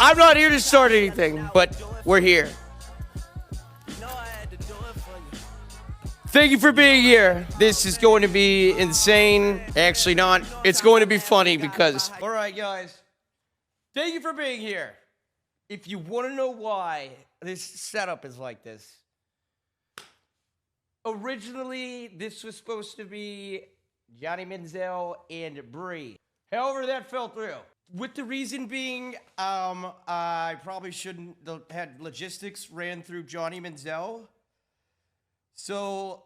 I'm not here to start anything, but we're here. Thank you for being here. This is going to be insane. Actually, not. It's going to be funny because. All right, guys. Thank you for being here. If you want to know why this setup is like this, originally this was supposed to be Johnny Manziel and Bree. However, that fell through. With the reason being, I probably shouldn't have had logistics ran through Johnny Manziel. So,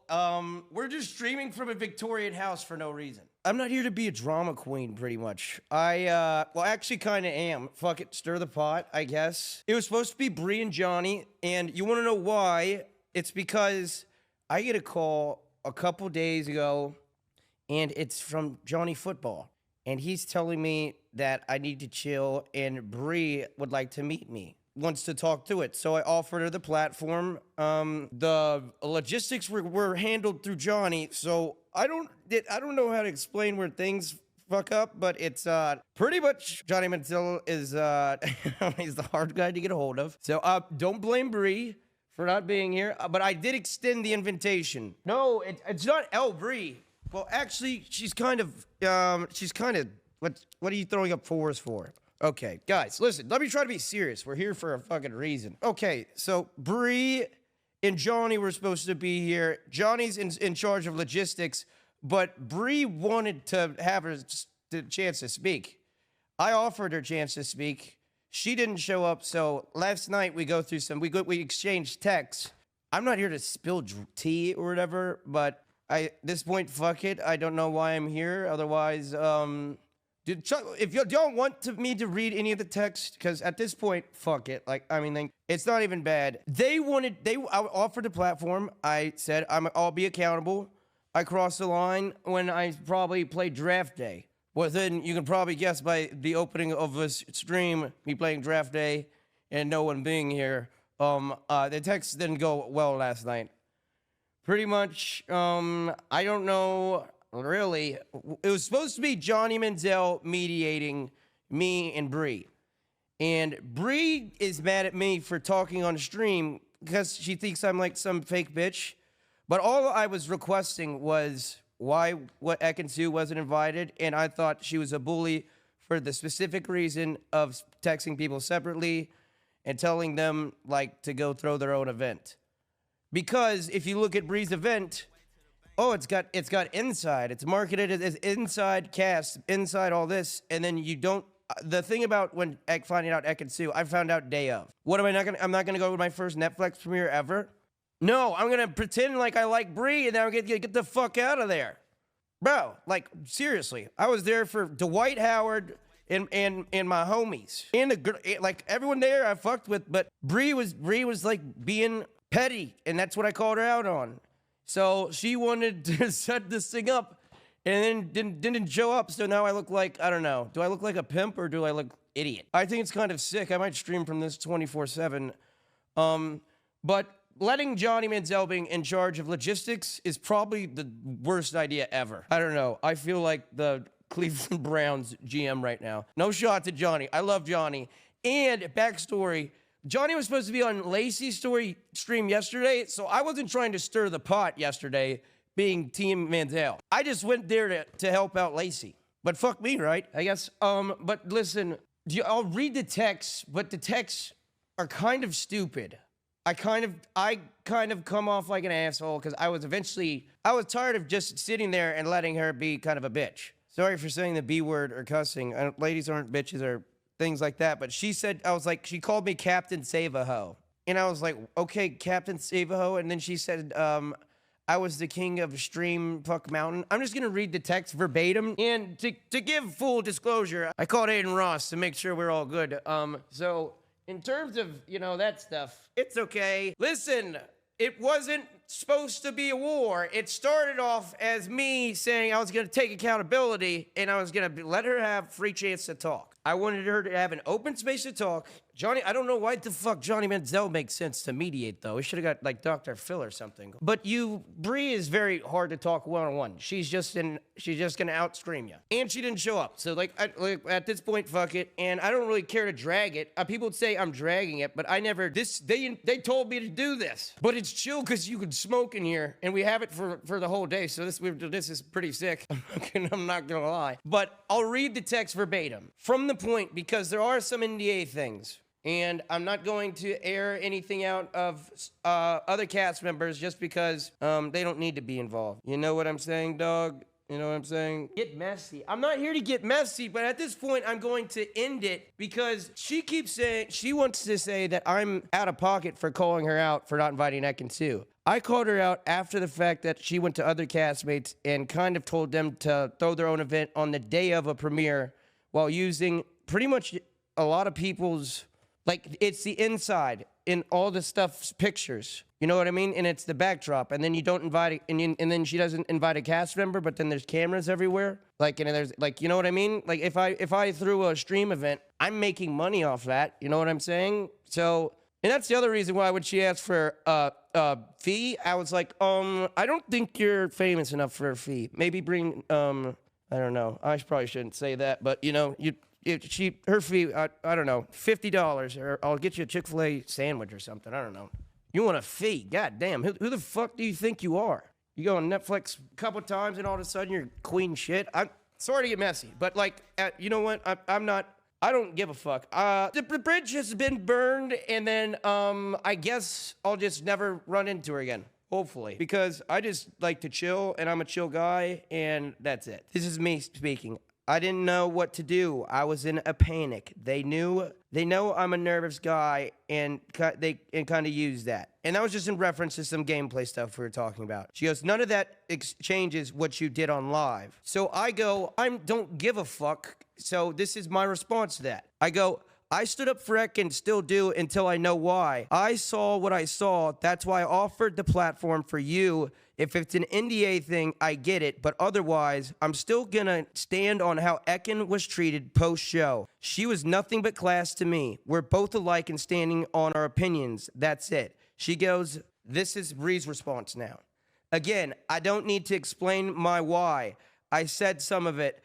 we're just streaming from a Victorian house for no reason. I'm not here to be a drama queen, pretty much. Well, actually kind of am. Fuck it, stir the pot, I guess. It was supposed to be Bree and Johnny, and you want to know why? It's because I get a call a couple days ago, and it's from Johnny Football. And he's telling me that I need to chill, and Bree would like to meet me. Wants to talk to it. So I offered her the platform. The logistics were handled through Johnny, so I don't know how to explain where things fuck up, but it's pretty much Johnny Manziel is he's the hard guy to get a hold of. So don't blame Bree for not being here, but I did extend the invitation. No, it's not Bree. Well, actually, she's kind of what are you throwing up fours for? Okay, guys, listen, let me try to be serious. We're here for a fucking reason. Okay, so Bree and Johnny were supposed to be here. Johnny's in charge of logistics, but Bree wanted to have the chance to speak. I offered her a chance to speak. She didn't show up, so last night we go through we exchanged texts. I'm not here to spill tea or whatever, but at this point, fuck it. I don't know why I'm here. Otherwise, if you don't want me to read any of the text, because at this point, fuck it. Like, I mean, it's not even bad. I offered a platform. I said, I'll be accountable. I crossed the line when I probably played draft day. Well, then you can probably guess by the opening of this stream, me playing draft day and no one being here. The text didn't go well last night. Pretty much, I don't know. Really, it was supposed to be Johnny Manziel mediating me and Bree. And Bree is mad at me for talking on stream because she thinks I'm like some fake bitch. But all I was requesting was what Ekansu wasn't invited, and I thought she was a bully for the specific reason of texting people separately and telling them like to go throw their own event. Because if you look at Bree's event, oh, it's got inside. It's marketed as inside cast, inside all this, and then you don't. The thing about when finding out Ekansu, I found out day of. What am I not gonna? I'm not gonna go with my first Netflix premiere ever. No, I'm gonna pretend like I like Bree, and then I'm gonna get the fuck out of there, bro. Like seriously, I was there for Dwight Howard and my homies, and like everyone there I fucked with, but Bree was like being petty, and that's what I called her out on. So she wanted to set this thing up and then didn't show up. So now I look like, I don't know. Do I look like a pimp or do I look idiot? I think it's kind of sick. I might stream from this 24/7. But letting Johnny Manziel being in charge of logistics is probably the worst idea ever. I don't know. I feel like the Cleveland Browns GM right now. No shot to Johnny. I love Johnny. And backstory, Johnny was supposed to be on Lacey's stream yesterday, so I wasn't trying to stir the pot yesterday, being Team Manziel. I just went there to help out Lacey. But fuck me, right? I guess. But listen, I'll read the texts, but the texts are kind of stupid. I kind of come off like an asshole because I was tired of just sitting there and letting her be kind of a bitch. Sorry for saying the B word or cussing. Ladies aren't bitches or things like that, but she called me Captain Save-A-Ho. And I was like, okay, Captain Save-A-Ho. And then she said, I was the king of Stream Fuck Mountain. I'm just gonna read the text verbatim. And to give full disclosure, I called Aiden Ross to make sure we're all good. So in terms of, that stuff, it's okay. Listen, it wasn't supposed to be a war. It started off as me saying I was going to take accountability and I was going to let her have free chance to talk. I wanted her to have an open space to talk. Johnny, I don't know why the fuck Johnny Manziel makes sense to mediate, though. We should have got, like, Dr. Phil or something. But Bree is very hard to talk one-on-one. She's just gonna out-scream you. And she didn't show up. So, at this point, fuck it. And I don't really care to drag it. People would say I'm dragging it, but I never, they told me to do this. But it's chill because you can smoke in here, and we have it for the whole day. So this is pretty sick. I'm not gonna lie. But I'll read the text verbatim. From the point, because there are some NDA things. And I'm not going to air anything out of other cast members just because they don't need to be involved. You know what I'm saying, dog? You know what I'm saying? Get messy. I'm not here to get messy, but at this point, I'm going to end it because she keeps saying, she wants to say that I'm out of pocket for calling her out for not inviting Ekin Sue. I called her out after the fact that she went to other castmates and kind of told them to throw their own event on the day of a premiere while using pretty much a lot of people's, like, it's the inside in all the stuff's pictures. You know what I mean? And it's the backdrop. And then you don't invite, and then she doesn't invite a cast member, but then there's cameras everywhere. Like, and there's, like, you know what I mean? Like, if I threw a stream event, I'm making money off that. You know what I'm saying? So, and that's the other reason why when she asked for a fee, I was like, I don't think you're famous enough for a fee. Maybe bring, I don't know. I probably shouldn't say that, but, you know, her fee, I don't know, $50, or I'll get you a Chick-fil-A sandwich or something. I don't know. You want a fee? God damn. Who the fuck do you think you are? You go on Netflix a couple times and all of a sudden you're queen shit. I'm sorry to get messy, but like, you know what? I don't give a fuck. The bridge has been burned, and then I guess I'll just never run into her again. Hopefully. Because I just like to chill, and I'm a chill guy, and that's it. This is me speaking. I didn't know what to do. I was in a panic. They know I'm a nervous guy, and they kind of use that. And that was just in reference to some gameplay stuff we were talking about. She goes, none of that changes what you did on live. So I go, I don't give a fuck. So this is my response to that. I go, I stood up for Ekin and still do until I know why. I saw what I saw. That's why I offered the platform for you. If it's an NDA thing, I get it. But otherwise, I'm still gonna stand on how Ekin was treated post-show. She was nothing but class to me. We're both alike in standing on our opinions. That's it. She goes, this is Bree's response now. Again, I don't need to explain my why. I said some of it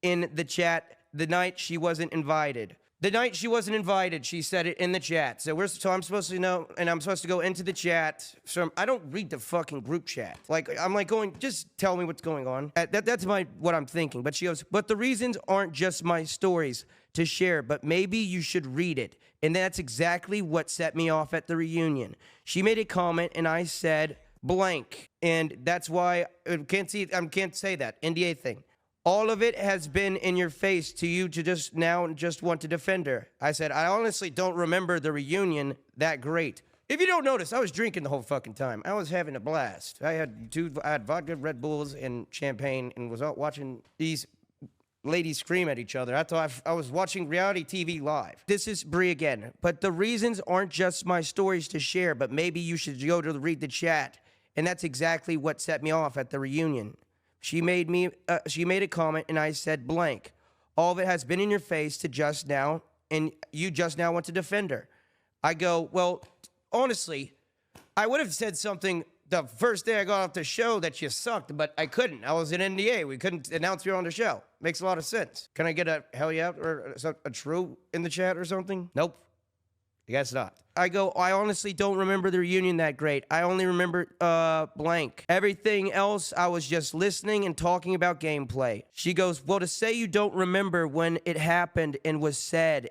in the chat the night she wasn't invited. The night she wasn't invited, she said it in the chat. So I'm supposed to know, and I'm supposed to go into the chat. So I don't read the fucking group chat. Like, I'm like going, just tell me what's going on. That's what I'm thinking. But she goes, but the reasons aren't just my stories to share, but maybe you should read it. And that's exactly what set me off at the reunion. She made a comment, and I said blank. And that's why I can't say that. NDA thing. All of it has been in your face to you to just want to defend her. I said, I honestly don't remember the reunion that great. If you don't notice, I was drinking the whole fucking time. I was having a blast. I had vodka, Red Bulls, and champagne, and was out watching these ladies scream at each other. I thought I was watching reality TV live. This is Bree again. But the reasons aren't just my stories to share, but maybe you should go to read the chat. And that's exactly what set me off at the reunion. She made a comment, and I said blank. All of it has been in your face to just now, and you just now want to defend her. I go, well, honestly, I would have said something the first day I got off the show that you sucked, but I couldn't. I was in NDA. We couldn't announce you on the show. Makes a lot of sense. Can I get a hell yeah or a true in the chat or something? Nope. I guess not. I go, I honestly don't remember the reunion that great. I only remember blank. Everything else, I was just listening and talking about gameplay. She goes, well, to say you don't remember when it happened and was said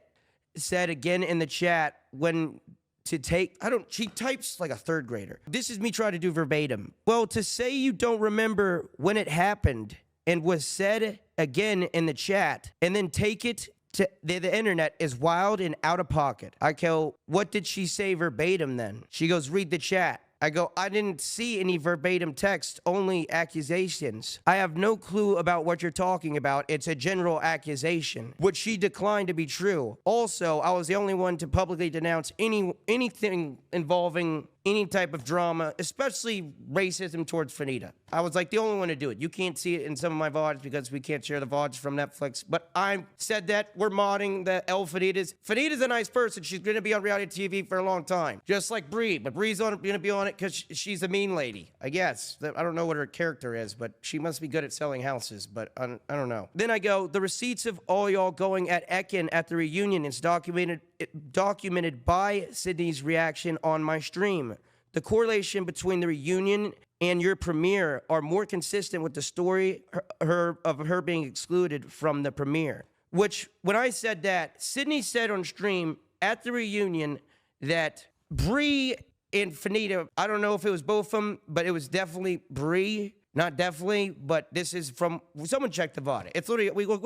again in the chat when to take, she types like a third grader. This is me trying to do verbatim. Well, to say you don't remember when it happened and was said again in the chat and then take it to the internet is wild and out of pocket. I go, what did she say verbatim then? She goes, read the chat. I go, I didn't see any verbatim text, only accusations. I have no clue about what you're talking about. It's a general accusation, which she declined to be true. Also, I was the only one to publicly denounce anything involving any type of drama, especially racism towards Fanita. I was like the only one to do it. You can't see it in some of my VODs because we can't share the VODs from Netflix. But I said that we're modding the El Fanitas. Fanita's a nice person. She's going to be on reality TV for a long time, just like Bree. But Bree's going to be on it because she's a mean lady, I guess. I don't know what her character is, but she must be good at selling houses. But I don't know. Then I go, the receipts of all y'all going at Ekin at the reunion is documented by Sydney's reaction on my stream. The correlation between the reunion and your premiere are more consistent with the story of her being excluded from the premiere. Which, when I said that, Sydney said on stream at the reunion that Bree and Fanita, I don't know if it was both of them, but it was definitely Bree. Not definitely, but this is from, someone check the VOD. It's literally, we'll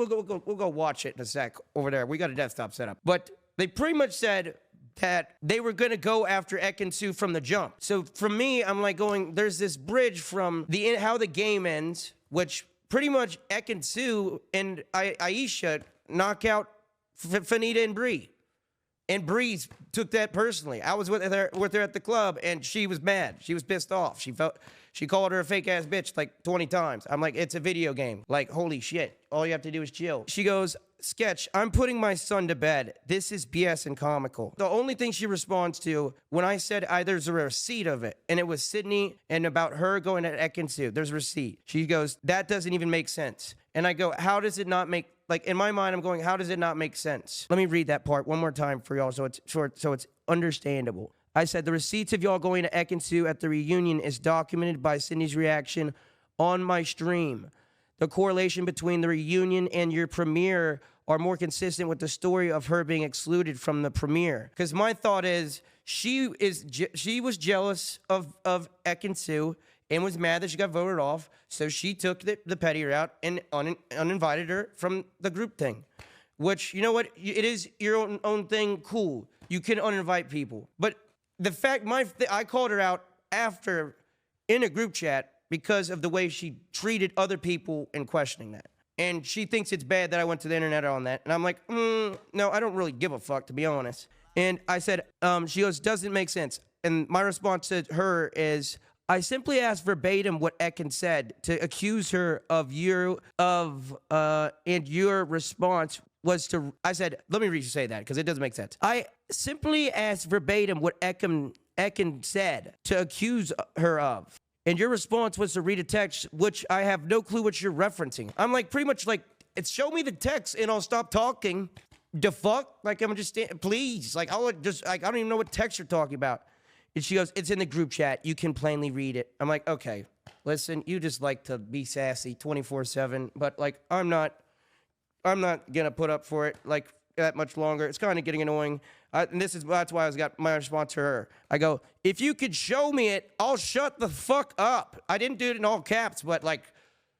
go watch it in a sec over there. We got a desktop set up. But they pretty much said that they were going to go after Ekin-Su from the jump. So for me, I'm like going, there's this bridge from how the game ends, which pretty much Ekin-Su and Aisha knock out Fanita and Bree. And Bree took that personally. I was with her at the club, and she was mad. She was pissed off. She called her a fake-ass bitch like 20 times. I'm like, it's a video game. Like, holy shit. All you have to do is chill. She goes, Sketch, I'm putting my son to bed. This is BS and comical. The only thing she responds to, when I said there's a receipt of it, and it was Sydney and about her going to Ekin-Su, there's a receipt. She goes, that doesn't even make sense. And I go, how does it not make, like in my mind, I'm going, how does it not make sense? Let me read that part one more time for y'all so it's short, so it's understandable. I said, the receipts of y'all going to Ekin-Su at the reunion is documented by Sydney's reaction on my stream. The correlation between the reunion and your premiere are more consistent with the story of her being excluded from the premiere. Because my thought is, she was jealous of Ekin-Su and was mad that she got voted off, so she took the petty route and uninvited her from the group thing. Which, you know what, it is your own thing, cool. You can uninvite people. But the fact, I called her out after in a group chat because of the way she treated other people in questioning that. And she thinks it's bad that I went to the internet on that. And I'm like, no, I don't really give a fuck, to be honest. And I said, she goes, doesn't make sense. And my response to her is, I simply asked verbatim what Ekin said to accuse her of and your response was to, I said, let me re-say that because it doesn't make sense. I simply asked verbatim what Ekin said to accuse her of. And your response was to read a text, which I have no clue what you're referencing. I'm like, pretty much like, it's show me the text and I'll stop talking. The fuck? Like, I'm just, please. Like, I don't even know what text you're talking about. And she goes, it's in the group chat. You can plainly read it. I'm like, okay, listen, you just like to be sassy 24/7, but like, I'm not gonna put up for it like that much longer. It's kind of getting annoying. And that's why I got my response to her. I go, if you could show me it, I'll shut the fuck up. I didn't do it in all caps, but like,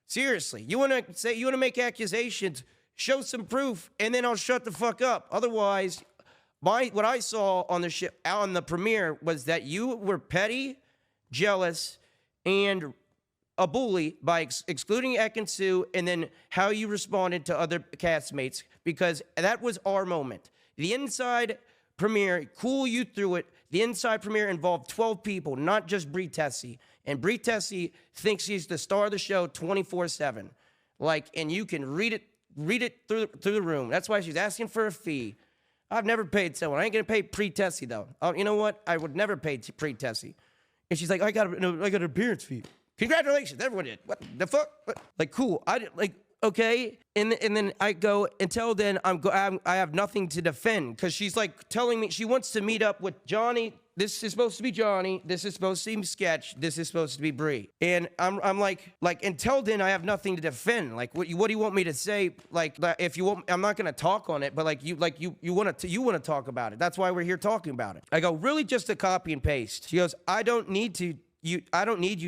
seriously, you wanna make accusations, show some proof, and then I'll shut the fuck up. Otherwise, what I saw on the premiere was that you were petty, jealous, and a bully by excluding Ekin-Su, and then how you responded to other castmates, because that was our moment. The inside premiere, cool, you threw it. The inside premiere involved 12 people, not just Bree Tessie. And Bree Tessie thinks she's the star of the show 24/7. Like, and you can read it through the room. That's why she's asking for a fee. I've never paid someone. I ain't gonna pay Bree Tessie though. You know what? I would never pay Bree Tessie. And she's like, I got an appearance fee. Congratulations, everyone did. What the fuck? What? Like, cool. I did, like, okay. And then I go, until then, I have nothing to defend, because she's like telling me she wants to meet up with Johnny. This is supposed to be Johnny. This is supposed to be Sketch. This is supposed to be Bree. And I'm like until then, I have nothing to defend. Like, what do you want me to say? Like, if you want, I'm not gonna talk on it. But you want to talk about it. That's why we're here talking about it. I go, really, just a copy and paste. She goes, I don't need you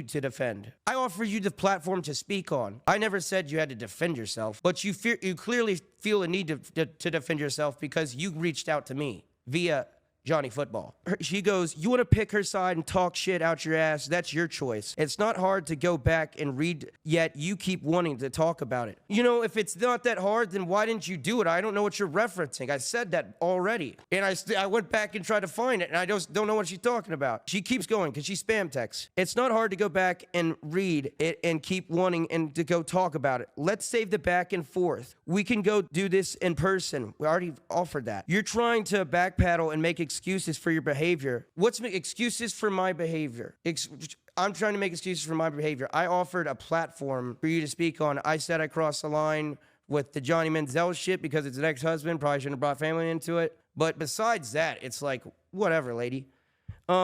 to defend. I offer you the platform to speak on. I never said you had to defend yourself, but you clearly feel a need to defend yourself because you reached out to me via Johnny Football. She goes, you want to pick her side and talk shit out your ass? That's your choice. It's not hard to go back and read, yet you keep wanting to talk about it. You know, if it's not that hard, then why didn't you do it? I don't know what you're referencing. I said that already. And I went back and tried to find it, and I just don't know what she's talking about. She keeps going because she spam texts. It's not hard to go back and read it and keep wanting and to go talk about it. Let's save the back and forth. We can go do this in person. We already offered that. You're trying to backpedal and make excuses for your behavior. What's excuses for my behavior? I'm trying to make excuses for my behavior. I offered a platform for you to speak on. I said I crossed the line with the Johnny Manziel shit because it's an ex-husband. Probably shouldn't have brought family into it. But besides that, it's like, whatever, lady. She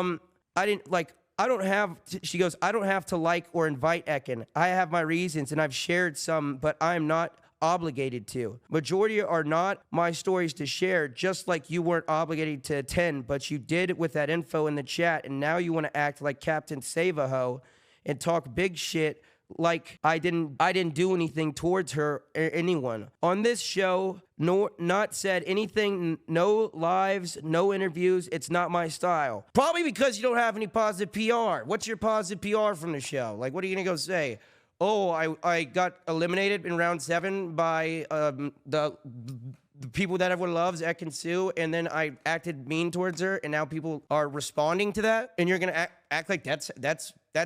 goes, I don't have to like or invite Ekin. I have my reasons and I've shared some, but I'm not obligated to. Majority are not my stories to share, just like you weren't obligated to attend, but you did with that info in the chat, and now you want to act like Captain Save-A-Ho and talk big shit like I didn't do anything towards her or anyone. On this show, not said anything, no lives, no interviews. It's not my style. Probably because you don't have any positive PR. What's your positive PR from the show? Like, what are you going to go say? Oh, I got eliminated in round 7 by the people that everyone loves, Ekin Su, and then I acted mean towards her, and now people are responding to that, and you're gonna act like that's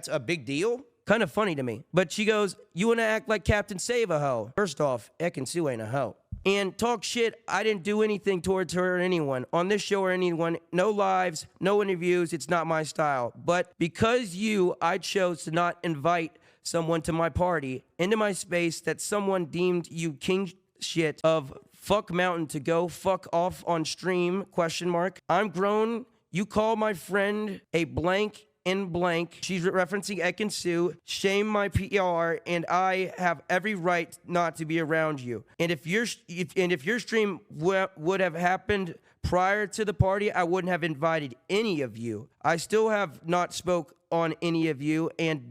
a big deal? Kind of funny to me. But she goes, you wanna act like Captain Save-A-Ho. First off, Ekin Su ain't a hoe. And talk shit, I didn't do anything towards her or anyone. On this show or anyone, no lives, no interviews, it's not my style. But because I chose to not invite someone to my party, into my space, that someone deemed you king shit of fuck mountain to go fuck off on stream, ? I'm grown. You call my friend a blank in blank. She's referencing Ekin Su. Shame my PR, and I have every right not to be around you. And if your stream would have happened prior to the party, I wouldn't have invited any of you. I still have not spoke on any of you and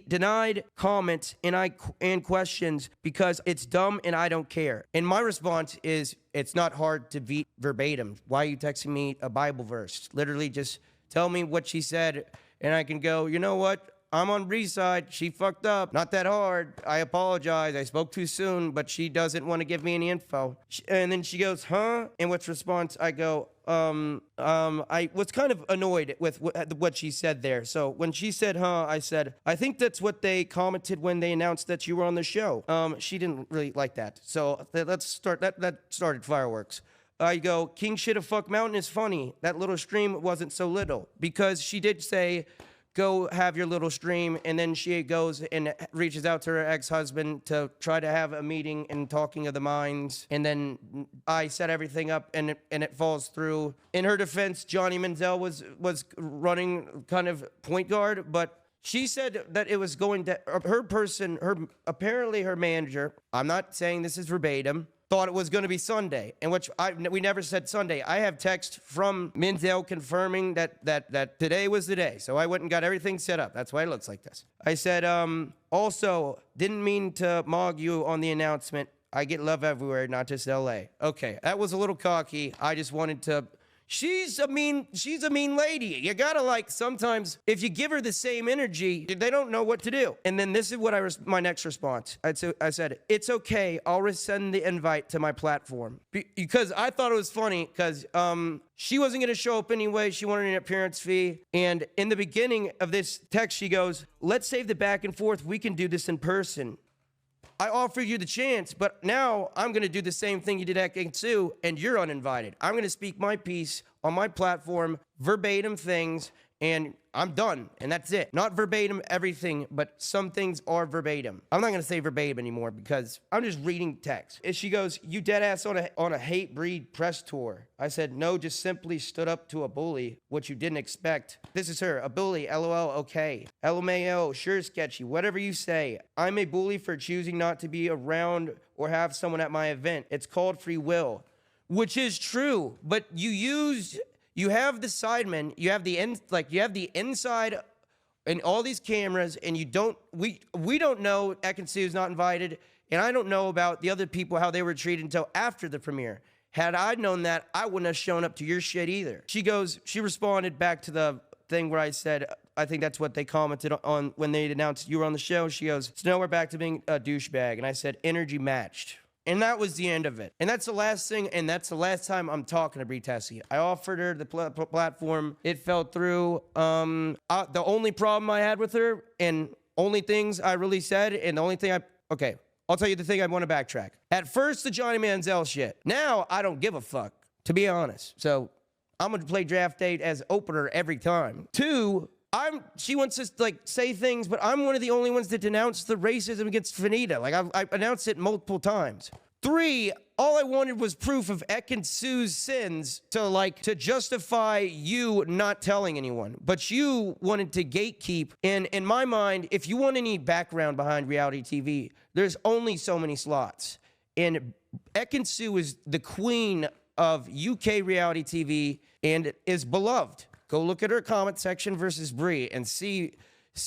denied comments and questions because it's dumb and I don't care. And my response is, it's not hard to beat verbatim. Why are you texting me a Bible verse? Literally just tell me what she said and I can go, you know what? I'm on Bree's side. She fucked up. Not that hard. I apologize. I spoke too soon, but she doesn't want to give me any info. And then she goes, huh? In which response I go, I was kind of annoyed with what she said there. So when she said, huh, I said, I think that's what they commented when they announced that you were on the show. She didn't really like that. So let's start, that started fireworks. I go, King Shit of Fuck Mountain is funny. That little stream wasn't so little. Because she did say, go have your little stream, and then she goes and reaches out to her ex-husband to try to have a meeting and talking of the minds, and then I set everything up and it falls through. In her defense, Johnny Manziel was running kind of point guard, but she said that it was going to, apparently her manager, I'm not saying this is verbatim, thought it was going to be Sunday, in which we never said Sunday. I have text from Manziel confirming that today was the day. So I went and got everything set up. That's why it looks like this. I said, also, didn't mean to mog you on the announcement. I get love everywhere, not just LA. Okay, that was a little cocky. I just wanted to... She's a mean lady. You gotta sometimes, if you give her the same energy, they don't know what to do. And then this is what my next response. I said, it's okay. I'll resend the invite to my platform. Because I thought it was funny because she wasn't gonna show up anyway. She wanted an appearance fee. And in the beginning of this text, she goes, let's save the back and forth. We can do this in person. I offered you the chance, but now I'm going to do the same thing you did at Ekin Su, and you're uninvited. I'm going to speak my piece on my platform, verbatim things, and I'm done, and that's it. Not verbatim everything, but some things are verbatim. I'm not going to say verbatim anymore because I'm just reading text. And she goes, you dead ass on a hate breed press tour. I said, no, just simply stood up to a bully, which you didn't expect. This is her, a bully, LOL, okay. LMAO, sure sketchy, whatever you say. I'm a bully for choosing not to be around or have someone at my event. It's called free will, which is true, but you have the sidemen, you have the inside and all these cameras, and we don't know Ekin Su's not invited, and I don't know about the other people, how they were treated until after the premiere. Had I known that, I wouldn't have shown up to your shit either. She responded back to the thing where I said, I think that's what they commented on when they announced you were on the show. She goes, so now we're back to being a douchebag. And I said, energy matched. And that was the end of it. And that's the last thing, and that's the last time I'm talking to Brie Tessie. I offered her the platform. It fell through. The only problem I had with her, and only things I really said, and the only thing okay, I'll tell you the thing I want to backtrack. At first, the Johnny Manziel shit. Now, I don't give a fuck, to be honest. So, I'm going to play Draft Day as opener every time. 2, she wants to like say things, but I'm one of the only ones that denounced the racism against Fanita. Like I announced it multiple times. 3, all I wanted was proof of Ekin-Su's sins to justify you not telling anyone. But you wanted to gatekeep. And in my mind, if you want any background behind reality TV, there's only so many slots. And Ekin-Su is the queen of UK reality TV and is beloved. Go look at her comment section versus Brie and see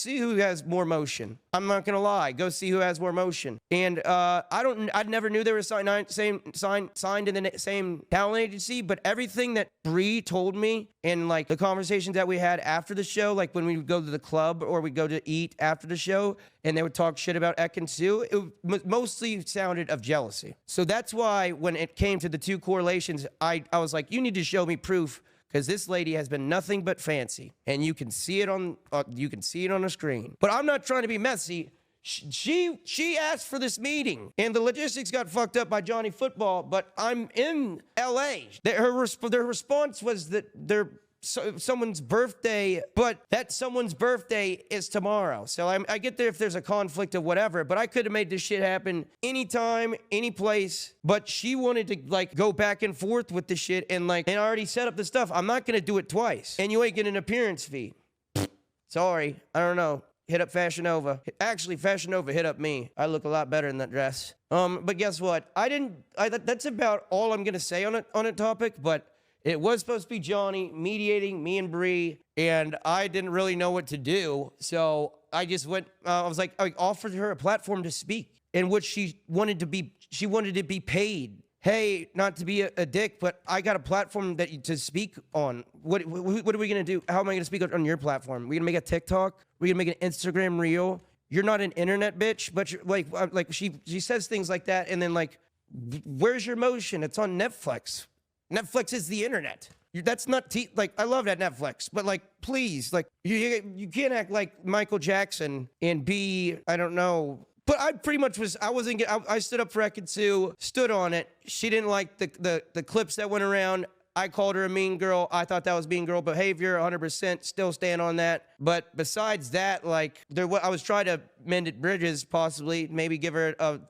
who has more motion. I'm not gonna lie. Go see who has more motion. And I never knew they were signed in the same talent agency. But everything that Brie told me in like the conversations that we had after the show, like when we would go to the club or we'd go to eat after the show, and they would talk shit about Ekin-Su, it mostly sounded of jealousy. So that's why when it came to the 2 correlations, I was like, you need to show me proof. Because this lady has been nothing but fancy, and you can see it on the screen. But I'm not trying to be messy. She asked for this meeting, and the logistics got fucked up by Johnny Football. But I'm in L.A. Their response was that someone's birthday, but that someone's birthday is tomorrow. So I get there if there's a conflict of whatever, but I could have made this shit happen anytime, any place. But she wanted to like go back and forth with the shit and I already set up the stuff. I'm not gonna do it twice. And you ain't getting an appearance fee. Sorry, I don't know. Hit up Fashion Nova. Actually, Fashion Nova hit up me. I look a lot better in that dress. But guess what? That's about all I'm gonna say on a topic, but it was supposed to be Johnny mediating me and Brie, and I didn't really know what to do. So I just went, I offered her a platform to speak in which she wanted to be paid. Hey, not to be a dick, but I got a platform to speak on. What are we going to do? How am I going to speak on your platform? We going to make a TikTok? We going to make an Instagram reel? You're not an internet bitch, but you're like she says things like that, and then like, where's your motion? It's on Netflix. Netflix is the internet. That's not I love that Netflix, but like, please, like, you can't act like Michael Jackson and be, I don't know. But I pretty much I stood up for Ekin-Su, stood on it. She didn't like the clips that went around. I called her a mean girl. I thought that was mean girl behavior, 100%. Still stand on that. But besides that, like, I was trying to mend it bridges, possibly, maybe give her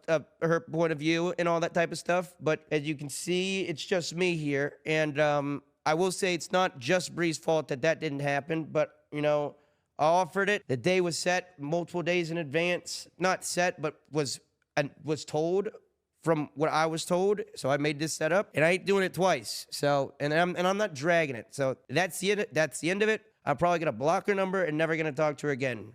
her point of view and all that type of stuff. But as you can see, it's just me here. And I will say it's not just Brie's fault that didn't happen. But, you know, I offered it. The day was set multiple days in advance. Not set, but was told. From what I was told, so I made this setup, and I ain't doing it twice. So, and I'm not dragging it. So that's the end of it. I'm probably gonna block her number and never gonna talk to her again.